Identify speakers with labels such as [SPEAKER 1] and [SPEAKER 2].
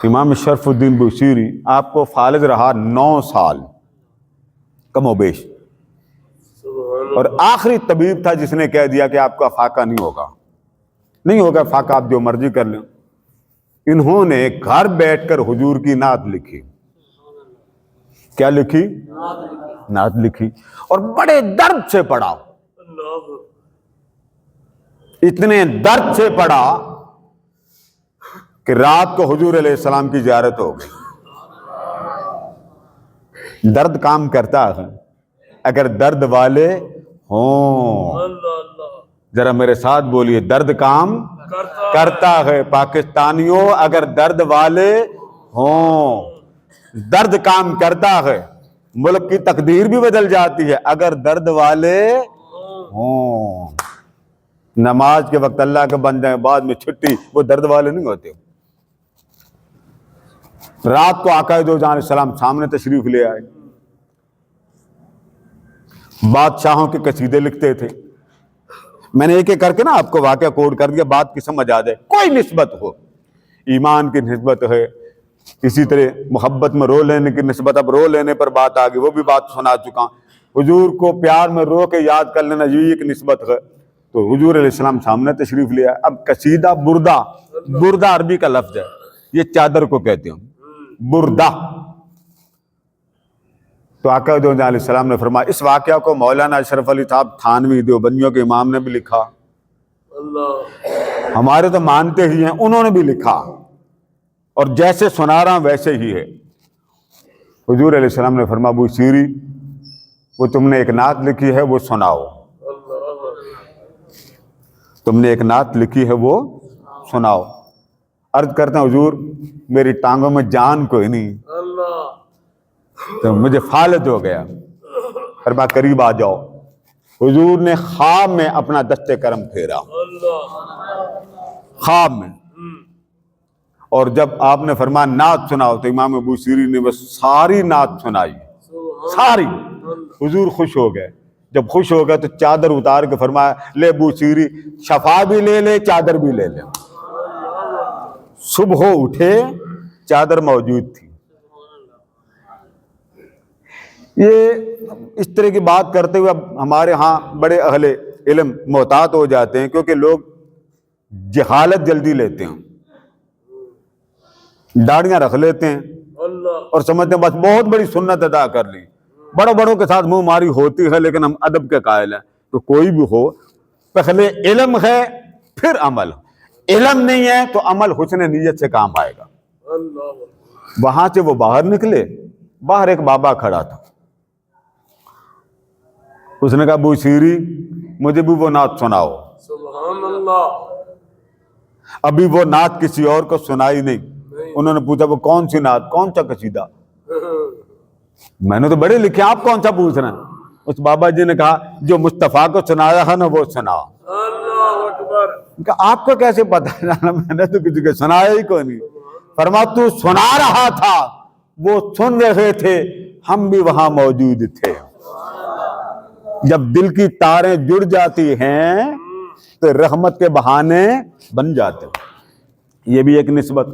[SPEAKER 1] امام شرف الدین بوصیری آپ کو فالج رہا 9 سال کم و بیش، اور آخری طبیب تھا جس نے کہہ دیا کہ آپ کا فاقہ نہیں ہوگا فاقہ، آپ جو مرضی کر لیں۔ انہوں نے گھر بیٹھ کر حضور کی نعت لکھی۔ کیا لکھی؟ نعت لکھی، اور بڑے درد سے پڑھا، اتنے درد سے پڑھا کہ رات کو حضور علیہ السلام کی زیارت ہو گئی۔ درد کام کرتا ہے اگر درد والے ہوں، ذرا میرے ساتھ بولیے، درد کام کرتا ہے پاکستانیوں اگر درد والے ہوں، درد کام کرتا ہے، ملک کی تقدیر بھی بدل جاتی ہے اگر درد والے ہوں۔ نماز کے وقت اللہ کے بندے بعد میں چھٹی، وہ درد والے نہیں ہوتے۔ رات کو آقا دو جہاں علیہ السلام سامنے تشریف لے آئے، بادشاہوں کے قصیدے لکھتے تھے۔ میں نے ایک ایک کر کے نا آپ کو واقعہ کوڈ کر دیا، بات کی سمجھ آ جائے۔ کوئی نسبت ہو، ایمان کی نسبت ہے، اسی طرح محبت میں رو لینے کی نسبت، اب رو لینے پر بات آ گئی، وہ بھی بات سنا چکا۔ حضور کو پیار میں رو کے یاد کر لینا، یہ ایک نسبت ہے۔ تو حضور علیہ السلام سامنے تشریف لیا۔ اب قصیدہ بردہ عربی کا لفظ ہے، یہ چادر کو کہتے ہیں بردہ۔ تو آقا دو جہاں علیہ السلام نے فرمایا، اس واقعہ کو مولانا اشرف علی صاحب تھانوی دیوبندیوں کے امام نے بھی لکھا، ہمارے تو مانتے ہی ہیں، انہوں نے بھی لکھا، اور جیسے سنا رہا ہوں ویسے ہی ہے۔ حضور علیہ السلام نے فرمایا، بوصیری وہ تم نے ایک نعت لکھی ہے وہ سناؤ، تم نے ایک نعت لکھی ہے وہ سناؤ۔ عرض کرتے ہیں حضور میری ٹانگوں میں جان کوئی نہیں، تو مجھے فالج ہو گیا، فرمایا قریب آ جاؤ۔ حضور نے خواب میں اپنا دست کرم پھیرا، خواب میں، اور جب آپ نے فرمایا نعت سناؤ تو امام بوصیری نے بس ساری نعت سنائی، ساری۔ حضور خوش ہو گئے، جب خوش ہو گئے تو چادر اتار کے فرمایا، لے بوصیری شفا بھی لے لے چادر بھی لے لے۔ صبح اٹھے چادر موجود تھی۔ یہ اس طرح کی بات کرتے ہوئے اب ہمارے ہاں بڑے اہل علم محتاط ہو جاتے ہیں، کیونکہ لوگ جہالت جلدی لیتے ہیں، داڑیاں رکھ لیتے ہیں اور سمجھتے ہیں بس بہت بڑی سنت ادا کر لی۔ بڑوں بڑوں کے ساتھ منہ ماری ہوتی ہے، لیکن ہم ادب کے قائل ہیں۔ تو کوئی بھی ہو، پہلے علم ہے پھر عمل، علم نہیں ہے تو عمل حسن نیت سے کام آئے گا۔ وہاں سے وہ باہر نکلے، باہر ایک بابا کھڑا تھا، اس نے کہا بوصیری مجھے بھی وہ نعت سناؤ۔
[SPEAKER 2] سبحان اللہ۔
[SPEAKER 1] ابھی وہ نعت کسی اور کو سنائی نہیں۔ انہوں نے پوچھا وہ کون سی نعت، کون سا قصیدہ؟ میں نے تو بڑے لکھے، آپ کون سا پوچھ رہے ہیں؟ اس بابا جی نے کہا جو مصطفیٰ کو سنایا ہے نا وہ سنا۔
[SPEAKER 2] اللہ اکبر۔
[SPEAKER 1] آپ کو کیسے پتا؟ میں نے تو کسی کو سنایا ہی کوئی نہیں۔ فرمایا تو سنا رہا تھا، وہ سن رہے تھے، ہم بھی وہاں موجود تھے۔ جب دل کی تاریں جڑ جاتی ہیں تو رحمت کے بہانے بن جاتے ہیں۔ یہ بھی ایک نسبت۔